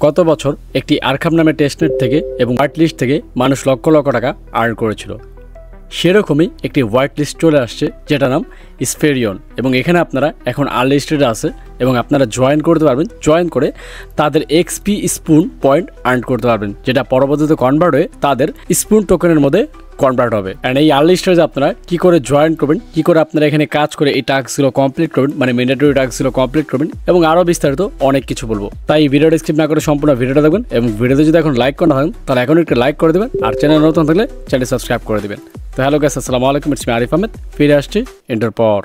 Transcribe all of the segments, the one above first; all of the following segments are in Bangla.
গত বছর একটি আরখাম নামে টেস্টনেট থেকে এবং হোয়াইট লিস্ট থেকে মানুষ লক্ষ লক্ষ টাকা আর্ন করেছিল। সেরকমই একটি হোয়াইট লিস্ট চলে আসছে যেটা নাম স্পেরিয়ন, এবং এখানে আপনারা এখন আনলিস্টেড আছে এবং আপনারা জয়েন করতে পারবেন। জয়েন করে তাদের এক্সপি স্পুন পয়েন্ট আর্ন করতে পারবেন, যেটা পরবর্তীতে কনভার্ট হয়ে তাদের স্পুন টোকেনের মধ্যে কনভার্ট হবে। অ্যান্ড এই আনলিস্টেডে আপনারা কী করে জয়েন করবেন, কী করে আপনারা এখানে কাজ করে এই টাস্কগুলো কমপ্লিট করবেন, মানে ম্যান্ডেটরি টাস্কগুলো কমপ্লিট করবেন, এবং আরও বিস্তারিত অনেক কিছু বলবো। তাই ভিডিওটা স্কিপ না করে সম্পূর্ণ ভিডিওটা দেখবেন, এবং ভিডিওতে যদি এখন লাইক করা হয় তাহলে এখন একটা লাইক করে দেবেন, আর চ্যানেল নতুন থাকলে চ্যানেল সাবস্ক্রাইব করে দেবেন। তো হ্যালো গাইস, আসসালামু আলাইকুম, ইটস মি আরিফ আহমেদ, ফিরে আসছি এন্টার পর।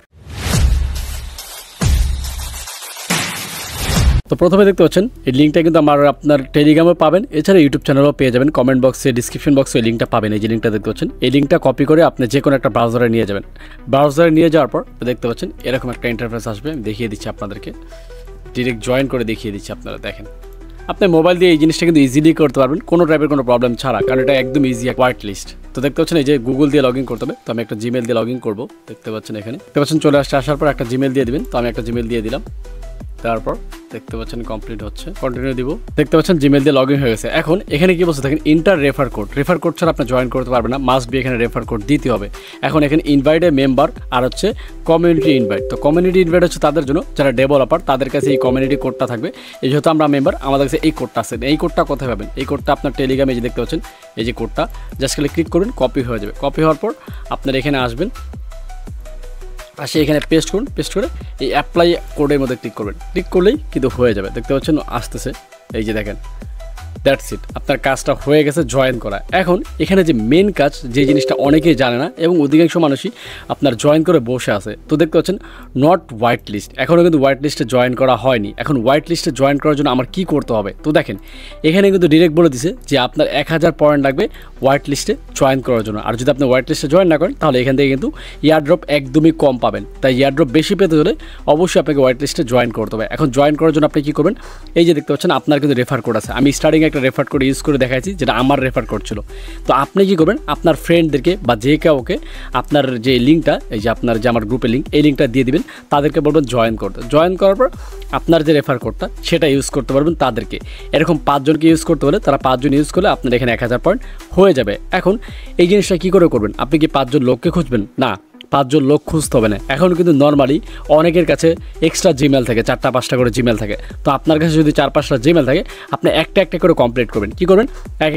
তো প্রথমে দেখতে পাচ্ছেন এই লিঙ্কটা কিন্তু আপনার টেলিগ্রামে পাবেন, এছাড়া ইউটিউব চ্যানেলও পেয়ে যাবেন। কমেন্ট বক্সে, ডিসক্রিপশন বক্সে এই লিঙ্কটা পাবেন। এই যে লিঙ্কটা দেখতে পাচ্ছেন, এই লিঙ্কটা কপি করে আপনি যে কোনো একটা ব্রাউজারে নিয়ে যাবেন। ব্রাউজারে নিয়ে যাওয়ার পর দেখতে পাচ্ছেন এরকম একটা ইন্টারফেস আসবে। আমি দেখিয়ে দিচ্ছি আপনাদেরকে, ডিরেক্ট জয়েন করে দেখিয়ে দিচ্ছি। আপনারা দেখেন, আপনি মোবাইল দিয়ে এই জিনিসটা কিন্তু ইজিলি করতে পারবেন, কোনো টাইপের কোনো প্রবলেম ছাড়া, কারণ এটা একদম ইজি এক হোয়াইট লিস্ট। তো দেখতে পাচ্ছেন এই যে গুগল দিয়ে লগ ইন করতে হবে, তো আমি একটা জিমেল দিয়ে লগ ইন করবো। দেখতে পাচ্ছেন এখানে, দেখতে পাচ্ছেন চলে আসছে। আসার পর একটা জিমেল দিয়ে দিবেন, তো আমি একটা জিমেল দিয়ে দিলাম। তারপর দেখতে পাচ্ছেন কমপ্লিট হচ্ছে, কন্টিনিউ দিব। দেখতে পাচ্ছেন জিমেল দিয়ে লগ ইন হয়ে গেছে। এখন এখানে কি বলছে দেখেন, inter refer code. Refer code ছাড়া আপনি জয়েন করতে পারবেন না, মাস্ট বি এখানে রেফার কোড দিতে হবে। এখন এখানে ইনভাইট এ মেম্বার আর হচ্ছে কমিউনিটি ইনভাইট। তো কমিউনিটি ইনভাইট হচ্ছে তাদের জন্য যারা ডেভেলপার, তাদের কাছে এই কমিউনিটি কোডটা থাকবে। এই যেহেতু আমরা মেম্বার, আমাদের কাছে এই কোডটা আছে। এই কোডটা কোথায় পাবেন? এই কোডটা আপনার টেলিগ্রামে যে দেখতে পাচ্ছেন এই যে কোডটা, জাস্ট খালি ক্লিক করবেন, কপি হয়ে যাবে। কপি হওয়ার পর আপনার এখানে আসবেন, আসে এখানে পেস্ট করুন। পেস্ট করে এই অ্যাপ্লাই কোডের মধ্যে ক্লিক করবেন। ক্লিক করলেই কিন্তু হয়ে যাবে। দেখতে পাচ্ছেন আসতেছে, এই যে দেখেন, দ্যাটস ইট, আপনার কাজটা হয়ে গেছে, জয়েন করা। এখন এখানে যে মেন কাজ, যে জিনিসটা অনেকেই জানে না এবং অধিকাংশ মানুষই আপনার জয়েন করে বসে আছে। তো দেখতে পাচ্ছেন নট হোয়াইট লিস্ট, এখনও কিন্তু হোয়াইট লিস্টে জয়েন করা হয়নি। এখন হোয়াইট লিস্টে জয়েন করার জন্য আমার কী করতে হবে? তো দেখেন এখানে কিন্তু ডিরেক্ট বলে দিছে যে আপনার 1000 পয়েন্ট লাগবে হোয়াইট লিস্টে জয়েন করার জন্য। আর যদি আপনি হোয়াইট লিস্টে জয়েন না করেন তাহলে এখান থেকে কিন্তু ইয়ারড্রপ একদমই কম পাবেন। তাই ইয়ারড্রপ বেশি পেতে হলে অবশ্যই আপনাকে হোয়াইট লিস্টে জয়েন করতে হবে। এখন জয়েন করার জন্য আপনি কী করবেন? এই যে দেখতে পাচ্ছেন আপনার কিন্তু রেফার কোড আছে। আমি স্টার্টিংয়ে একটা রেফার কোড ইউজ করে দেখাচ্ছি, যেটা আমার রেফার কোড ছিল। তো আপনি কী করবেন? আপনার ফ্রেন্ডদেরকে বা যে কাউকে আপনার যে লিঙ্কটা, এই যে আপনার যে আমার গ্রুপের লিঙ্ক, এই লিঙ্কটা দিয়ে দিবেন, তাদেরকে বলবেন জয়েন করতে। জয়েন করার পর আপনার যে রেফার কোডটা সেটা ইউজ করতে পারবেন তাদেরকে। এরকম 5 জনকে ইউজ করতে হলে তারা 5 জন ইউজ করলে আপনার এখানে 1000 পয়েন্ট হয়ে যাবে। এখন এই জিনিসটা কী করে করবেন? আপনি কি 5 জন লোককে খুঁজবেন? না, 5 জন লোক খুঁজতে হবে না। এখন কিন্তু নর্মালি অনেকের কাছে এক্সট্রা জিমেল থাকে, 4টা-5টা করে জিমেল থাকে। তো আপনার কাছে যদি 4-5টা জিমেল থাকে, আপনি একটা একটা করে কমপ্লিট করবেন। কী করবেন?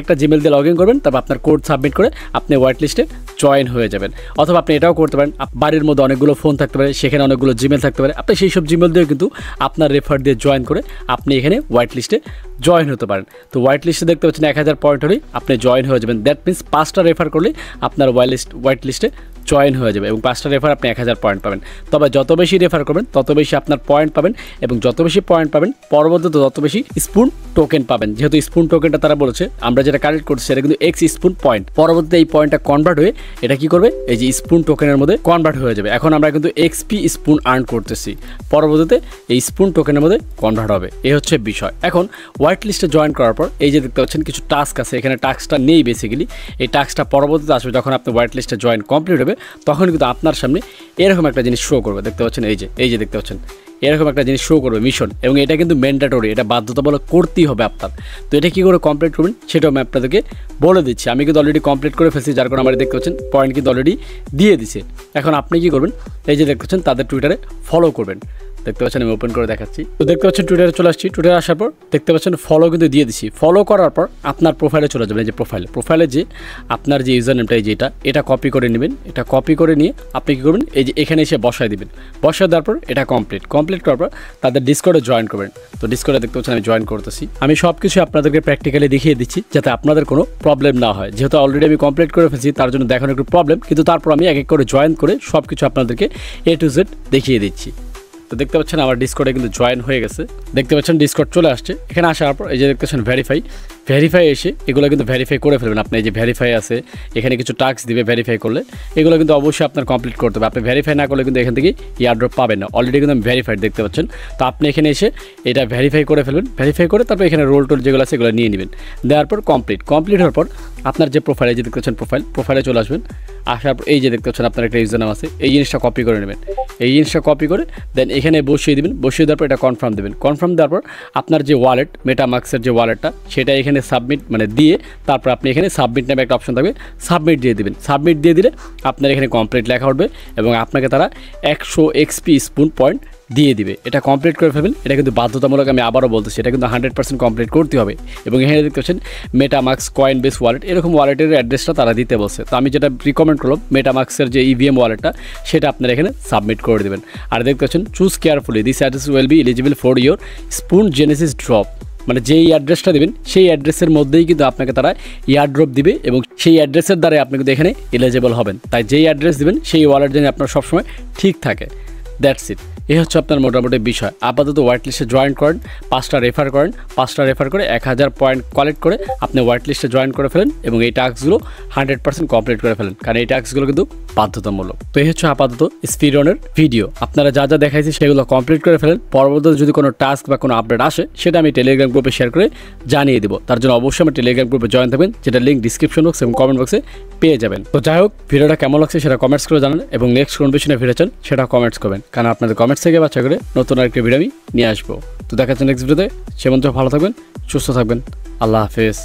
একটা জিমেল দিয়ে লগ ইন করবেন, তারপর আপনার কোড সাবমিট করে আপনি হোয়াইট লিস্টে জয়েন হয়ে যাবেন। অথবা আপনি এটাও করতে পারেন, বাড়ির মধ্যে অনেকগুলো ফোন থাকতে পারে, সেখানে অনেকগুলো জিমেল থাকতে পারে। আপনি সেই সব জিমেল দিয়ে কিন্তু আপনার রেফার দিয়ে জয়েন করে আপনি এখানে হোয়াইট লিস্টে জয়েন হতে পারেন। তো হোয়াইট লিস্টে দেখতে পাচ্ছেন 1000 পয়েন্ট হলেই আপনি জয়েন হয়ে যাবেন। দ্যাট মিনস 5টা রেফার করলেই আপনার হোয়াইট লিস্টে জয়েন হয়ে যাবে, এবং 5টা রেফার আপনি 1000 পয়েন্ট পাবেন। তবে যত বেশি রেফার করবেন তত বেশি আপনার পয়েন্ট পাবেন, এবং যত বেশি পয়েন্ট পাবেন পরবর্তীতে তত বেশি স্পুন টোকেন পাবেন। যেহেতু স্পুন টোকেনটা তারা বলেছে, আমরা যেটা কালেক্ট করছি সেটা কিন্তু এক্স স্পুন পয়েন্ট। পরবর্তীতে এই পয়েন্টটা কনভার্ট হয়ে এটা কি করবে? এই যে স্পুন টোকেনের মধ্যে কনভার্ট হয়ে যাবে। এখন আমরা কিন্তু এক্সপি স্পুন আর্ন করতেছি, পরবর্তীতে এই স্পুন টোকেনের মধ্যে কনভার্ট হবে। এই হচ্ছে বিষয়। এখন হোয়াইট লিস্টে জয়েন করার পর এই যে দেখতে পাচ্ছেন কিছু টাস্ক আছে, এখানে টাস্কটা নেই বেসিক্যালি। এই টাস্কটা পরবর্তীতে আসবে যখন আপনি হোয়াইট লিস্টে জয়েন কমপ্লিট হবে, তখন কিন্তু আপনার সামনে এরকম একটা জিনিস শো করবে। দেখতে পাচ্ছেন এই যে দেখতে পাচ্ছেন এরকম একটা জিনিস শো করবে, মিশন, এবং এটা কিন্তু ম্যান্ডেটরি, এটা বাধ্যতামূলক করতেই হবে আপনার। তো এটা কী করে কমপ্লিট করবেন সেটাও আমি আপনাদেরকে বলে দিচ্ছি। আমি কিন্তু অলরেডি কমপ্লিট করে ফেলছি, যার কারণে আমার দেখতে পাচ্ছেন পয়েন্ট কিন্তু অলরেডি দিয়ে দিছে। এখন আপনি কী করবেন? এই যে দেখতে পাচ্ছেন তাদের টুইটারে ফলো করবেন। দেখতে পাচ্ছেন আমি ওপেন করে দেখাচ্ছি। তো দেখতে পাচ্ছেন টুইটারে চলে আসছি। টুইটারে আসার পর দেখতে পাচ্ছেন ফলো কিন্তু দিয়ে দিচ্ছি। ফলো করার পর আপনার প্রোফাইলে চলে যাবেন। এই যে প্রোফাইলে যে আপনার যে ইউজার নেমটা, এই যে এটা কপি করে নেবেন। এটা কপি করে নিয়ে আপনি কী করবেন? এই যে এখানে এসে বসায় দিবেন। বসায় দেওয়ার পর এটা কমপ্লিট করার পর তাদের ডিসকর্ডে জয়েন করবেন। তো ডিসকর্ডে দেখতে পাচ্ছেন আমি জয়েন করতেছি। আমি সব কিছু আপনাদেরকে প্র্যাকটিক্যালি দেখিয়ে দিচ্ছি যাতে আপনাদের কোনো প্রবলেম না হয়। যেহেতু অলরেডি আমি কমপ্লিট করে ফেলছি, তার জন্য দেখানো একটু প্রবলেম, কিন্তু তারপর আমি এক এক করে জয়েন করে সব কিছু আপনাদেরকে A to Z দেখিয়ে দিচ্ছি। তো দেখতে পাচ্ছেন আমার ডিসকর্ডে কিন্তু জয়েন হয়ে গেছে। দেখতে পাচ্ছেন ডিসকর্ড চলে আসছে। এখানে আসার পর এই যে দেখতে পাচ্ছেন ভেরিফাই এসে এগুলো কিন্তু ভেরিফাই করে ফেলবেন। আপনি এই যে ভেরিফাই আছে, এখানে কিছু টাস্ক দিবে ভেরিফাই করলে, এগুলো কিন্তু অবশ্যই আপনার কমপ্লিট করতে হবে। আপনি ভেরিফাই না করলে কিন্তু এখান থেকে ইয়ারড্রপ পাবেন না। অলরেডি কিন্তু আমি ভেরিফাইড দেখতে পাচ্ছেন। তো আপনি এখানে এসে এটা ভেরিফাই করে ফেলবেন। ভেরিফাই করে তারপর এখানে রোল টোল যেগুলো আছে এগুলো নিয়ে নেবেন। দেওয়ার পর কমপ্লিট হওয়ার পর আপনার যে প্রোফাইলে যে দেখতে পাচ্ছেন প্রোফাইলে চলে আসবেন। আসার পর এই যে দেখতে পাচ্ছেন আপনার একটা ইউজার নাম আছে, এই জিনিসটা কপি করে নেবেন। এই জিনিসটা কপি করে দেন এখানে বসিয়ে দেবেন। বসিয়ে দেওয়ার পর এটা কনফার্ম দেবেন। কনফার্ম দেওয়ার পর আপনার যে ওয়ালেট মেটামাক্সের যে ওয়ালেটটা সেটা এখানে সাবমিট মানে দিয়ে তারপর আপনি এখানে সাবমিট নামে একটা অপশন থাকবে, সাবমিট দিয়ে দেবেন। সাবমিট দিয়ে দিলে আপনার এখানে কমপ্লিট লেখা উঠবে এবং আপনাকে তারা 100 XP স্পুন পয়েন্ট দিয়ে দিবে। এটা কমপ্লিট করে ফেলবেন। এটা কিন্তু বাধ্যতামূলক, আমি আবারও বলতেছি, এটা কিন্তু 100% কমপ্লিট করতে হবে। এবং এখানে দেখতে পাচ্ছেন মেটামাক্স কয়েনবেস ওয়ালেট, এরকম ওয়ালেটের অ্যাড্রেসটা তারা দিতে বলছে। তো আমি যেটা রিকমেন্ড করলাম মেটামাক্সের যে EVM ওয়ালেটটা সেটা আপনারা এখানে সাবমিট করে দেবেন। আর দেখতে পাচ্ছেন choose carefully, this address will be eligible for your spoon Genesis drop. মানে যেই অ্যাড্রেসটা দেবেন সেই অ্যাড্রেসের মধ্যেই কিন্তু আপনাকে তারা ইয়ারড্রপ দিবে এবং সেই অ্যাড্রেসের দ্বারাই আপনি কিন্তু এখানে এলিজিবল হবেন। তাই যেই অ্যাড্রেস দিবেন সেই ওয়ালেট যেন আপনার সবসময় ঠিক থাকে। That's it. এই হচ্ছে আপনার মোটামুটি বিষয়। আপাতত হোয়াইট লিস্টে জয়েন করেন, 5টা রেফার করেন, 5টা রেফার করে 1000 পয়েন্ট কালেক্ট করে আপনি হোয়াইট লিস্টে জয়েন করে ফেলেন এবং এই টাস্কগুলো 100% কমপ্লিট করে ফেলেন, কারণ এই টাস্কগুলো কিন্তু বাধ্যতামূলক। তো এই হচ্ছে আপাতত স্পিডরানের ভিডিও। আপনারা যা যা দেখাইছি সেগুলো কমপ্লিট করে ফেলেন। পরবর্তীতে যদি কোনো টাস্ক বা কোনো আপডেট আসে সেটা আমি টেলিগ্রাম গ্রুপে শেয়ার করে জানিয়ে দেবো। তার জন্য অবশ্যই আমার টেলিগ্রাম গ্রুপে জয়েন থাকবেন, যেটা লিঙ্ক ডিসক্রিপশন বক্স এবং কমেন্ট বক্সে পেয়ে যাবেন। তো যাই হোক, ভিডিওটা কেমন লাগছে সেটা কমেন্টস করে জানান এবং নেক্সট কোন বিষয়ে ভিডিও চান সেটা কমেন্টস করবেন, কারণ আপনাদের কমেন্টস থেকে বাচ্চা করে নতুন আরেকটি ভিডিও আমি নিয়ে আসবো। তো দেখা যাচ্ছে নেক্সট ভিডিওতে। সে মধ্যে ভালো থাকবেন, সুস্থ থাকবেন। আল্লাহ হাফেজ।